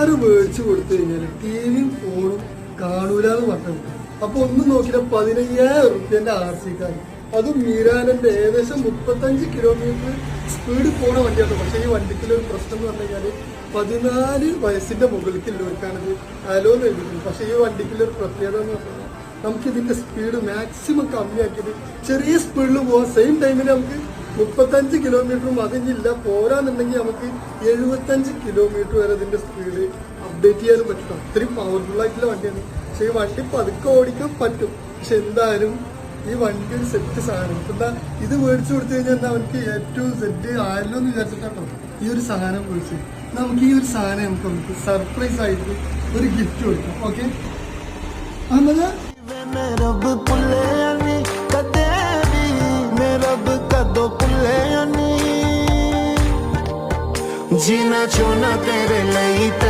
Car മേടിച്ചു കൊടുത്തു കഴിഞ്ഞാല് ടിവിയും ഫോണും കാണൂലെന്ന് പറഞ്ഞു. അപ്പൊ ഒന്നും നോക്കില്ല 15,000 റുപ്യന്റെ RC കാർ, അതും മീരാനന്റെ ഏകദേശം 35 കിലോമീറ്റർ സ്പീഡ് പോണ വണ്ടിയാണ്. പക്ഷെ ഈ വണ്ടിക്കുള്ള ഒരു പ്രശ്നം എന്ന് പറഞ്ഞു കഴിഞ്ഞാല് 14 വയസ്സിന്റെ മുകളിലേക്കുള്ളവർക്കാണിത് അലോന്ന് എഴുതിക്കുന്നത്. പക്ഷെ ഈ വണ്ടിക്കുള്ള ഒരു പ്രത്യേകത എന്ന് പറഞ്ഞാൽ നമുക്ക് ഇതിന്റെ സ്പീഡ് മാക്സിമം കമ്മിയാക്കിയിട്ട് ചെറിയ സ്പീഡിൽ പോവാം. സെയിം ടൈമിൽ നമുക്ക് 35 കിലോമീറ്ററും അതിനില്ല പോരാന്നുണ്ടെങ്കിൽ നമുക്ക് 75 കിലോമീറ്റർ വരെ ഇതിന്റെ സ്പീഡ് അപ്ഡേറ്റ് ചെയ്യാനും പറ്റും. അത്രയും പവർഫുൾ ആയിട്ടുള്ള വണ്ടിയാണ്. പക്ഷെ ഈ വണ്ടി പതുക്കെ ഓടിക്കാൻ പറ്റും. പക്ഷെ എന്തായാലും ഈ വണ്ടി ഒരു സെറ്റ് സാധനം. എന്താ ഇത് മേടിച്ചു കൊടുത്തു കഴിഞ്ഞാൽ എന്താ അവർക്ക് ഏറ്റവും സെറ്റ് ആയല്ലോ എന്ന് വിചാരിച്ചിട്ടാണോ ഈ ഒരു സാധനം മേടിച്ചു. നമുക്ക് ഈ ഒരു സാധനം നമുക്ക് സർപ്രൈസ് ആയിട്ട് ഒരു ഗിഫ്റ്റ് കൊടുക്കാം. ഓക്കെ അഹമ്മദ് जीना चुना तेरे लिए